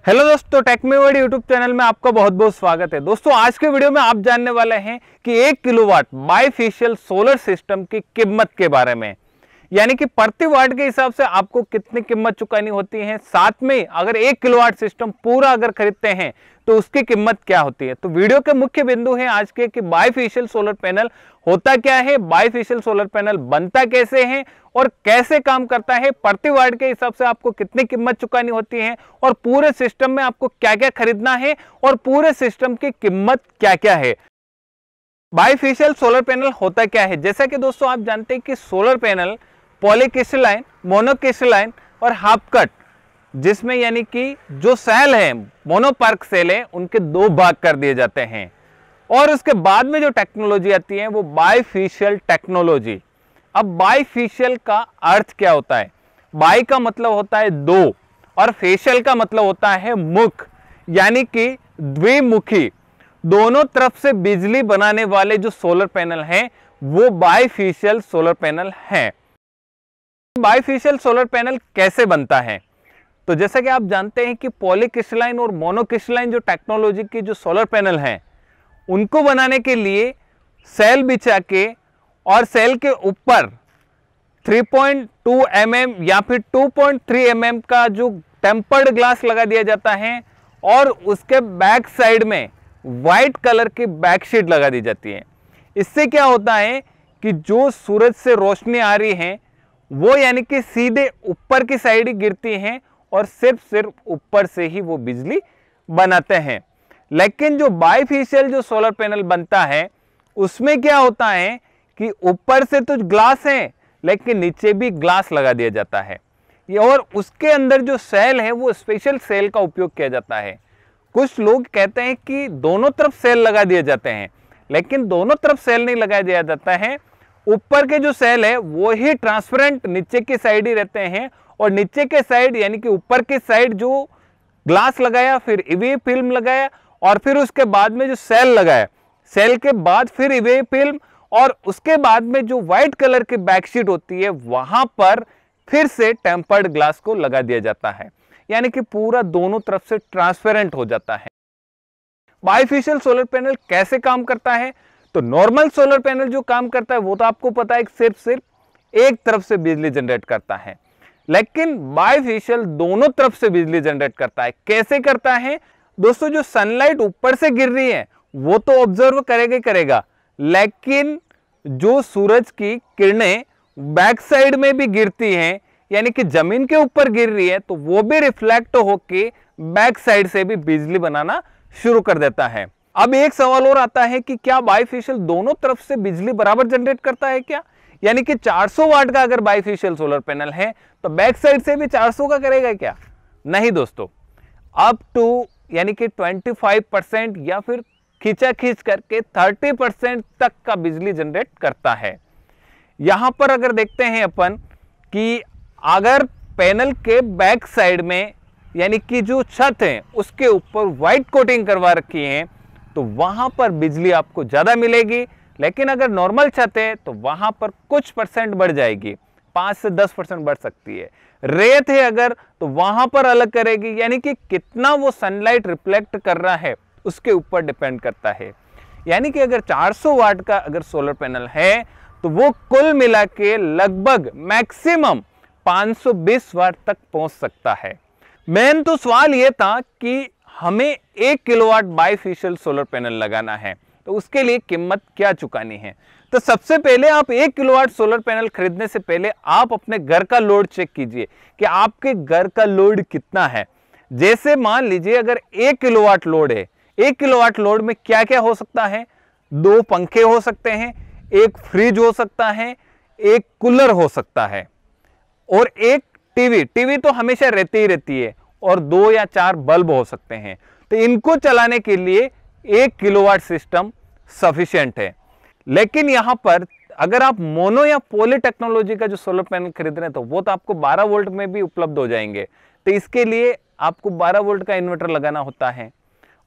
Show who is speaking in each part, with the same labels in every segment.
Speaker 1: Hello दोस्तों, take में world YouTube channel में आपका बहुत बहुत स्वागत है। दोस्तों आज के वीडियो में आप जानने वाले हैं कि 1 किलोवाट बाइफेशियल सोलर सिस्टम की कीमत के बारे में, यानी कि प्रति वाट के हिसाब से आपको कितनी कीमत चुकानी होती है। साथ में अगर 1 किलोवाट सिस्टम पूरा अगर खरीदते हैं तो उसकी कीमत क्या होती है। तो वीडियो के मुख्य बिंदु है आज के कि बाइफेशियल सोलर पैनल होता क्या है, बाइफेशियल सोलर पैनल बनता कैसे है और कैसे काम करता है, प्रति वाट के हिसाब से आपको कितनी कीमत चुकानी होती है और पूरे सिस्टम में आपको क्या क्या खरीदना है और पूरे सिस्टम की कीमत क्या क्या है। बाइफेशियल सोलर पैनल होता क्या है, जैसा कि दोस्तों आप जानते हैं कि सोलर पैनल पॉलीक्रिस्टलाइन, मोनोक्रिस्टलाइन और हाफ कट, जिसमें यानी कि जो सेल है, मोनोपर्क सेल है, उनके दो भाग कर दिए जाते हैं और उसके बाद में जो टेक्नोलॉजी आती है वो बाइफेशियल टेक्नोलॉजी। अब बाइफेशियल का अर्थ क्या होता है? बाई का मतलब होता है दो और फेशियल का मतलब होता है मुख, यानी कि द्विमुखी, दोनों तरफ से बिजली बनाने वाले जो सोलर पैनल हैं वो बाइफेशियल सोलर पैनल हैं। बाइफेशियल सोलर पैनल कैसे बनता है? तो जैसा कि आप जानते हैं कि पॉलीक्रिस्टलाइन और मोनोक्रिस्टलाइन जो टेक्नोलॉजी की जो सोलर पैनल हैं उनको बनाने के लिए सेल बिछा के और सेल के ऊपर 3.2 mm या फिर 2.3 mm का जो टेम्पर्ड ग्लास लगा दिया जाता है और उसके बैक साइड में वाइट कलर की बैकशीट लगा दी जाती है। इससे क्या होता है कि जो सूरज से रोशनी आ रही है वो यानी कि सीधे ऊपर की साइड ही गिरती है और सिर्फ ऊपर से ही वो बिजली बनाते हैं। लेकिन जो बाइफेशियल जो सोलर पैनल बनता है उसमें क्या होता है कि ऊपर से तो ग्लास है लेकिन नीचे भी ग्लास लगा दिया जाता है और उसके अंदर जो सेल है वो स्पेशल सेल का उपयोग किया जाता है। कुछ लोग कहते हैं कि दोनों तरफ सेल लगा दिए जाते हैं, लेकिन दोनों तरफ सेल नहीं लगा दिया जाता है। ऊपर के जो सेल है वो ही ट्रांसपेरेंट नीचे की साइड ही रहते हैं और नीचे के साइड यानी कि ऊपर की साइड जो ग्लास लगाया, फिर ईवी फिल्म लगाया और फिर उसके बाद में जो सेल लगाया, सेल के बाद फिर ईवी फिल्म और उसके बाद में जो व्हाइट कलर की बैकशीट होती है वहां पर फिर से टेम्पर्ड ग्लास को लगा दिया जाता है, यानी कि पूरा दोनों तरफ से ट्रांसपेरेंट हो जाता है। बाइफेशियल सोलर पैनल कैसे काम करता है? तो नॉर्मल सोलर पैनल जो काम करता है वो तो आपको पता है सिर्फ एक तरफ से बिजली जनरेट करता है, लेकिन बाइफेशियल दोनों तरफ से बिजली जनरेट करता है। कैसे करता है दोस्तों? जो सनलाइट ऊपर से गिर रही है वो तो ऑब्जर्व करेगा, लेकिन जो सूरज की किरणें बैक साइड में भी गिरती हैं, यानी कि जमीन के ऊपर गिर रही है, तो वो भी रिफ्लेक्ट होके बैक साइड से भी बिजली बनाना शुरू कर देता है। अब एक सवाल और आता है कि क्या बाइफेशियल दोनों तरफ से बिजली बराबर जनरेट करता है क्या? यानी कि 400 वाट का अगर बाइफेशियल सोलर पैनल है तो बैक साइड से भी 400 का करेगा क्या? नहीं दोस्तों, अप टू यानी कि 25% या फिर खींचा खींच करके 30% तक का बिजली जनरेट करता है। यहां पर अगर देखते हैं अपन कि अगर पैनल के बैक साइड में यानी कि जो छत है उसके ऊपर व्हाइट कोटिंग करवा रखी है तो वहां पर बिजली आपको ज्यादा मिलेगी, लेकिन अगर नॉर्मल छत है तो वहां पर कुछ परसेंट बढ़ जाएगी, 5 से 10% बढ़ सकती है। रेत है अगर तो वहां पर अलग करेगी, यानी कि कितना वो सनलाइट रिफ्लेक्ट कर रहा है उसके ऊपर डिपेंड करता है। यानी कि अगर 400 वाट का अगर सोलर पैनल है तो वो कुल मिला के लगभग मैक्सिमम 520 वाट तक पहुंच सकता है। मेन तो सवाल ये था कि हमें 1 किलोवाट बाइफेशियल सोलर पैनल लगाना है तो उसके लिए कीमत क्या चुकानी है। तो सबसे पहले आप 1 किलोवाट सोलर पैनल खरीदने से पहले आप अपने घर का लोड चेक कीजिए कि आपके घर का लोड कितना है। जैसे मान लीजिए अगर 1 किलोवाट लोड है, 1 किलोवाट लोड में क्या क्या हो सकता है? 2 पंखे हो सकते हैं, एक फ्रिज हो सकता है, एक कूलर हो सकता है और एक टीवी तो हमेशा रहती है और 2 या 4 बल्ब हो सकते हैं। तो इनको चलाने के लिए 1 किलोवाट सिस्टम सफिशिएंट है। लेकिन यहां पर अगर आप मोनो या पॉली टेक्नोलॉजी का जो सोलर पैनल खरीद रहे हैं तो वो तो आपको 12 वोल्ट में भी उपलब्ध हो जाएंगे। तो इसके लिए आपको 12 वोल्ट का इन्वर्टर लगाना होता है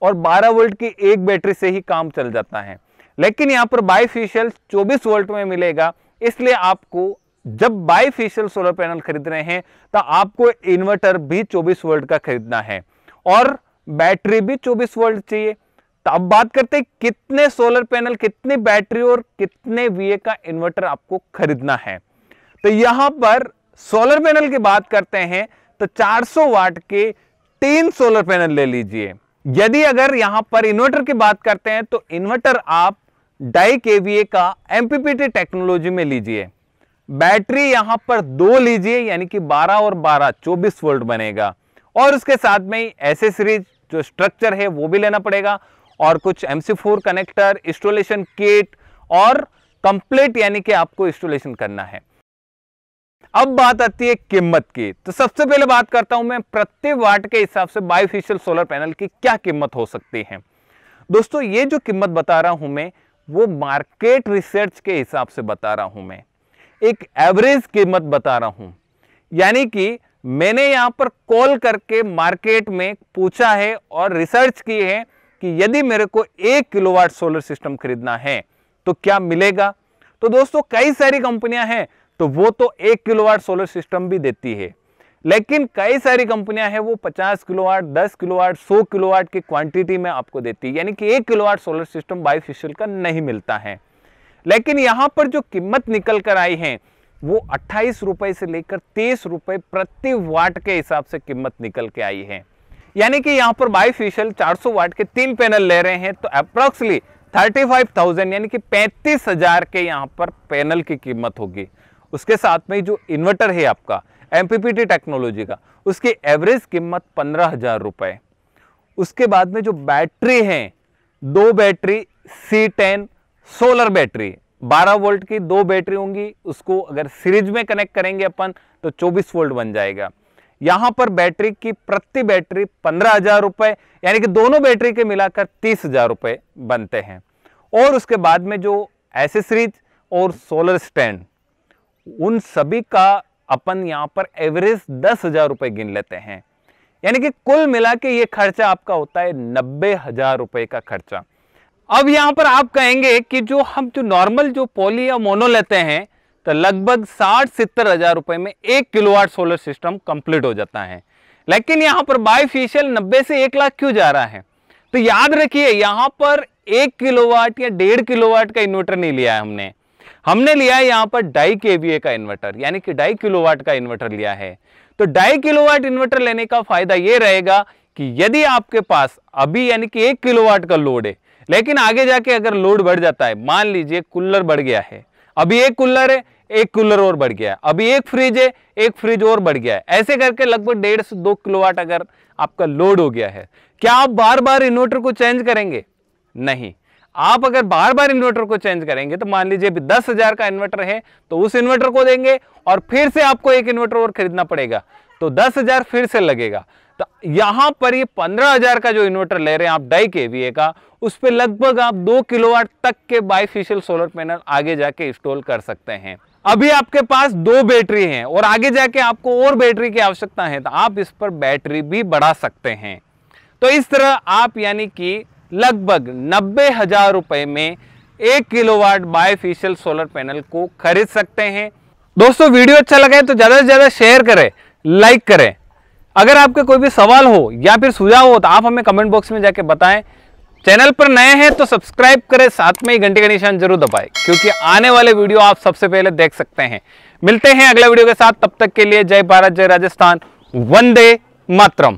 Speaker 1: और 12 वोल्ट की एक बैटरी से ही काम चल जाता है। लेकिन यहां पर बाइफेशियल 24 वोल्ट में मिलेगा, इसलिए आपको जब बाइफेशियल सोलर पैनल खरीद रहे हैं तो आपको इन्वर्टर भी 24 वोल्ट का खरीदना है और बैटरी भी 24 वोल्ट चाहिए। तो अब बात करते हैं कितने सोलर पैनल, कितनी बैटरी और कितने VA का इन्वर्टर आपको खरीदना है। तो यहां पर सोलर पैनल की बात करते हैं तो 400 वाट के 3 सोलर पैनल ले लीजिए। यदि अगर यहां पर इन्वर्टर की बात करते हैं तो इन्वर्टर आप 2.5 kVA का MPPT टेक्नोलॉजी में लीजिए। बैटरी यहां पर 2 लीजिए, यानी कि 12 और 12 24 वोल्ट बनेगा। और उसके साथ में एसेसरीज जो स्ट्रक्चर है वो भी लेना पड़ेगा, और कुछ MC4 कनेक्टर, इंस्टॉलेशन किट और कंप्लीट यानी कि आपको इंस्टॉलेशन करना है। अब बात आती है कीमत की। तो सबसे पहले बात करता हूं मैं प्रति वाट के हिसाब से बायफेशियल सोलर पैनल की क्या कीमत हो सकती है। दोस्तों ये जो कीमत बता रहा हूं मैं वो मार्केट रिसर्च के हिसाब से बता रहा हूं, मैं एक एवरेज कीमत बता रहा हूं। यानी कि मैंने यहां पर कॉल करके मार्केट में पूछा है और रिसर्च की है कि यदि मेरे को 1 किलोवाट सोलर सिस्टम खरीदना है तो क्या मिलेगा। तो दोस्तों कई सारी कंपनियां हैं तो वो तो 1 किलोवाट सोलर सिस्टम भी देती है, लेकिन कई सारी कंपनियां हैं वो 50 किलोवाट, 10 किलोवाट, 100 किलोवाट की क्वांटिटी में आपको देती है। यानी कि 1 किलोवाट सोलर सिस्टम बायफेशियल का नहीं मिलता है। लेकिन यहां पर जो कीमत निकल कर आई है वो 28 रुपए से लेकर 30 रुपए प्रति वाट के हिसाब से कीमत निकल के आई है। यानी कि यहां पर बायफेशियल 400 वाट के 3 पैनल ले रहे हैं तो अप्रोक्सीमेटली 35,000 यानी कि 35,000 के यहां पर पैनल की कीमत होगी। उसके साथ में जो इन्वर्टर है आपका MPPT टेक्नोलॉजी का, उसकी एवरेज कीमत 15,000 रुपए। उसके बाद में जो बैटरी है, 2 battery C10 solar battery 12 volt की 2 बैटरी होंगी, उसको अगर सीरीज में कनेक्ट करेंगे अपन तो 24 वोल्ट बन जाएगा। यहां पर बैटरी की प्रति बैटरी 15,000 रुपए, यानी कि दोनों बैटरी के मिलाकर 30,000 रुपए बनते हैं। और उसके बाद में जो एसेसरीज और सोलर स्टैंड, उन सभी का अपन यहां पर एवरेज 10,000 रुपए गिन लेते हैं। यानी कि कुल मिला के ये खर्चा आपका होता है 90,000 रुपए का खर्चा। अब यहां पर आप कहेंगे कि हम नॉर्मल जो पॉली या मोनो लेते हैं तो लगभग 60-70 हजार रुपए में 1 किलोवाट सोलर सिस्टम कंप्लीट हो जाता है। लेकिन यहां पर बायफेशियल 90 से 1 लाख क्यों जा रहा है? तो याद रखिए यहां पर 1 किलोवाट या 1.5 किलोवाट का इन्वर्टर नहीं लिया है हमने लिया है यहां पर 2.5 kVA का इन्वर्टर, यानी कि 2.5 किलोवाट का इन्वर्टर लिया है। तो 2.5 किलोवाट इन्वर्टर लेने का फायदा यह रहेगा कि यदि आपके पास अभी यानी कि 1 किलोवाट का लोड है, लेकिन आगे जाके अगर लोड बढ़ जाता है, मान लीजिए कूलर बढ़ गया है, अभी 1 कूलर है, 1 कूलर और बढ़ गया है, अभी 1 फ्रिज है, 1 फ्रिज और बढ़ गया है, ऐसे करके लगभग 1.5 से 2 किलोवाट अगर आपका लोड हो गया है, क्या आप बार बार इन्वर्टर को चेंज करेंगे? नहीं। आप अगर बार बार इन्वर्टर को चेंज करेंगे तो मान लीजिए 10,000 का इन्वर्टर है तो उस इन्वर्टर को देंगे और फिर से आपको एक इन्वर्टर और खरीदना पड़ेगा तो 10,000 फिर से लगेगा। तो यहां पर ये 15,000 का जो इन्वर्टर ले रहे हैं आप 2.5 kVA का, उस पर लगभग आप 2 किलोवाट तक के बायफेशियल सोलर पैनल आगे जाके इंस्टॉल कर सकते हैं। अभी आपके पास 2 बैटरी हैं और आगे जाके आपको और बैटरी की आवश्यकता है तो आप इस पर बैटरी भी बढ़ा सकते हैं। तो इस तरह आप यानी कि लगभग 90,000 रुपए में 1 किलोवाट बायफेशियल सोलर पैनल को खरीद सकते हैं। दोस्तों वीडियो अच्छा लगा है तो ज्यादा से ज्यादा शेयर करें, लाइक करें। अगर आपके कोई भी सवाल हो या फिर सुझाव हो तो आप हमें कमेंट बॉक्स में जाके बताएं। चैनल पर नए हैं तो सब्सक्राइब करें, साथ में ही घंटे का निशान जरूर दबाएं क्योंकि आने वाले वीडियो आप सबसे पहले देख सकते हैं। मिलते हैं अगला वीडियो के साथ, तब तक के लिए जय भारत, जय राजस्थान, वंदे मातरम।